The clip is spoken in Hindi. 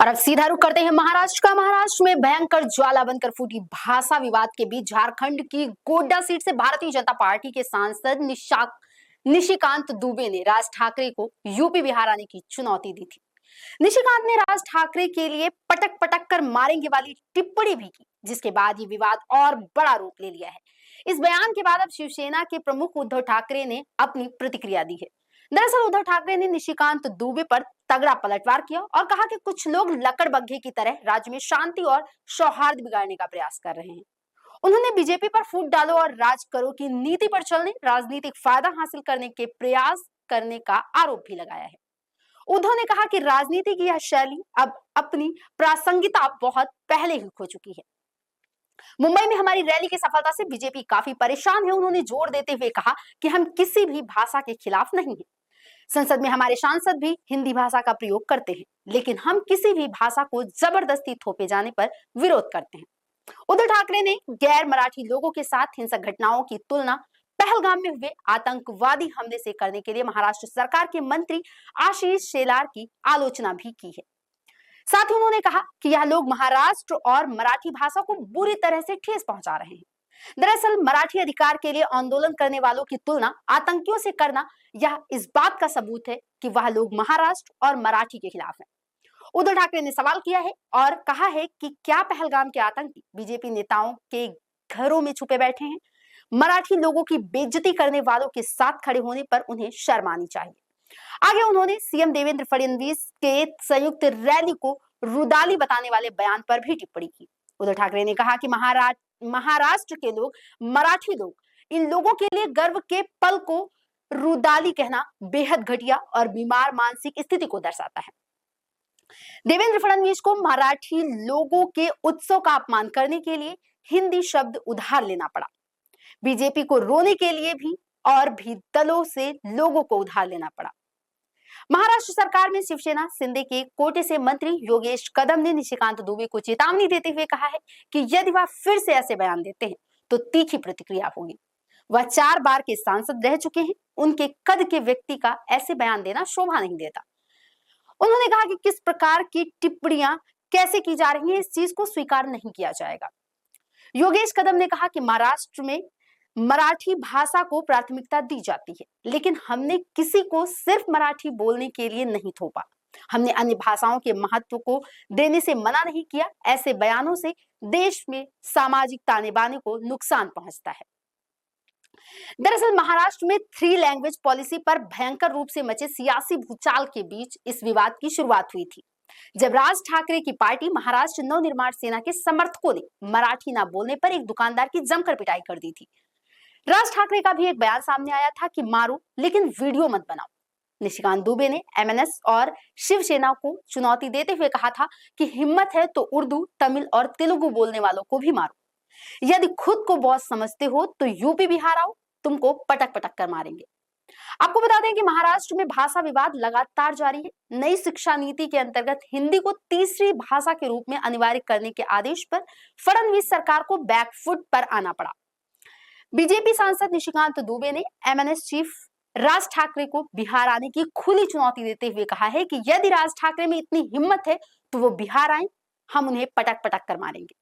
और अब सीधा रुख करते हैं महाराष्ट्र का। महाराष्ट्र में भयंकर ज्वाला बनकर फूटी भाषा विवाद के बीच झारखंड की गोड्डा सीट से भारतीय जनता पार्टी के सांसद निशिकांत दुबे ने राज ठाकरे को यूपी बिहार आने की चुनौती दी थी। निशिकांत ने राज ठाकरे के लिए पटक पटक कर मारेंगे वाली टिप्पणी भी की, जिसके बाद ये विवाद और बड़ा रूप ले लिया है। इस बयान के बाद अब शिवसेना के प्रमुख उद्धव ठाकरे ने अपनी प्रतिक्रिया दी है। दरअसल उद्धव ठाकरे ने निशिकांत दुबे पर तगड़ा पलटवार किया और कहा कि कुछ लोग लकड़बग्घे की तरह राज्य में शांति और सौहार्द बिगाड़ने का प्रयास कर रहे हैं। उन्होंने बीजेपी पर फूट डालो और राज करो की नीति पर चलने, राजनीतिक फायदा हासिल करने के प्रयास करने का आरोप भी लगाया है। उद्धव ने कहा कि राजनीति की यह शैली अब अपनी प्रासंगिकता बहुत पहले ही खो चुकी है। मुंबई में हमारी रैली की सफलता से बीजेपी काफी परेशान है। उन्होंने जोर देते हुए कहा कि हम किसी भी भाषा के खिलाफ नहीं हैं। संसद में हमारे सांसद भी हिंदी भाषा का प्रयोग करते हैं, लेकिन हम किसी भी भाषा को जबरदस्ती थोपे जाने पर विरोध करते हैं। उद्धव ठाकरे ने गैर मराठी लोगों के साथ हिंसक घटनाओं की तुलना पहलगाम में हुए आतंकवादी हमले से करने के लिए महाराष्ट्र सरकार के मंत्री आशीष शेलार की आलोचना भी की है। साथ ही उन्होंने कहा कि यह लोग महाराष्ट्र और मराठी भाषा को बुरी तरह से ठेस पहुंचा रहे हैं। दरअसल मराठी अधिकार के लिए आंदोलन करने वालों की तुलना आतंकियों से करना यह इस बात का सबूत है कि वह लोग महाराष्ट्र और मराठी के खिलाफ हैं। उद्धव ठाकरे ने सवाल किया है और कहा है कि क्या पहलगाम के आतंकी बीजेपी नेताओं के घरों में छुपे बैठे हैं? मराठी लोगों की बेइज्जती करने वालों के साथ खड़े होने पर उन्हें शर्म आनी चाहिए। आगे उन्होंने सीएम देवेंद्र फडणवीस के संयुक्त रैली को रुदाली बताने वाले बयान पर भी टिप्पणी की। उद्धव ठाकरे ने कहा कि महाराष्ट्र के लोग, मराठी लोग, इन लोगों के लिए गर्व के पल को रुदाली कहना बेहद घटिया और बीमार मानसिक स्थिति को दर्शाता है। देवेंद्र फडणवीस को मराठी लोगों के उत्सव का अपमान करने के लिए हिंदी शब्द उधार लेना पड़ा। बीजेपी को रोने के लिए भी और भी दलों से लोगों को उधार लेना पड़ा। महाराष्ट्र सरकार में शिवसेना शिंदे के कोटे से मंत्री योगेश कदम ने निशिकांत दुबे को चेतावनी देते हुए कहा है कि यदि वह फिर से ऐसे बयान देते हैं तो तीखी प्रतिक्रिया होगी। वह 4 बार के सांसद रह चुके हैं, उनके कद के व्यक्ति का ऐसे बयान देना शोभा नहीं देता। उन्होंने कहा कि किस प्रकार की टिप्पणियां कैसे की जा रही हैं, इस चीज को स्वीकार नहीं किया जाएगा। योगेश कदम ने कहा कि महाराष्ट्र में मराठी भाषा को प्राथमिकता दी जाती है, लेकिन हमने किसी को सिर्फ मराठी बोलने के लिए नहीं थोपा। हमने अन्य भाषाओं के महत्व को देने से मना नहीं किया। ऐसे बयानों से देश में सामाजिक ताने बाने को नुकसान पहुंचता है। दरअसल महाराष्ट्र में 3 लैंग्वेज पॉलिसी पर भयंकर रूप से मचे सियासी भूचाल के बीच इस विवाद की शुरुआत हुई थी, जब राज ठाकरे की पार्टी महाराष्ट्र नवनिर्माण सेना के समर्थकों ने मराठी ना बोलने पर एक दुकानदार की जमकर पिटाई कर दी थी। राज ठाकरे का भी एक बयान सामने आया था कि मारो लेकिन वीडियो मत बनाओ। निशिकांत दुबे ने एमएनएस और शिवसेना को चुनौती देते हुए कहा था कि हिम्मत है तो उर्दू, तमिल और तेलुगु बोलने वालों को भी मारो। यदि खुद को बॉस समझते हो तो यूपी बिहार आओ, तुमको पटक पटक कर मारेंगे। आपको बता दें कि महाराष्ट्र में भाषा विवाद लगातार जारी है। नई शिक्षा नीति के अंतर्गत हिंदी को तीसरी भाषा के रूप में अनिवार्य करने के आदेश पर फडणवीस सरकार को बैकफुट पर आना पड़ा। बीजेपी सांसद निशिकांत दुबे ने एमएनएस चीफ राज ठाकरे को बिहार आने की खुली चुनौती देते हुए कहा है कि यदि राज ठाकरे में इतनी हिम्मत है तो वो बिहार आए, हम उन्हें पटक पटक कर मारेंगे।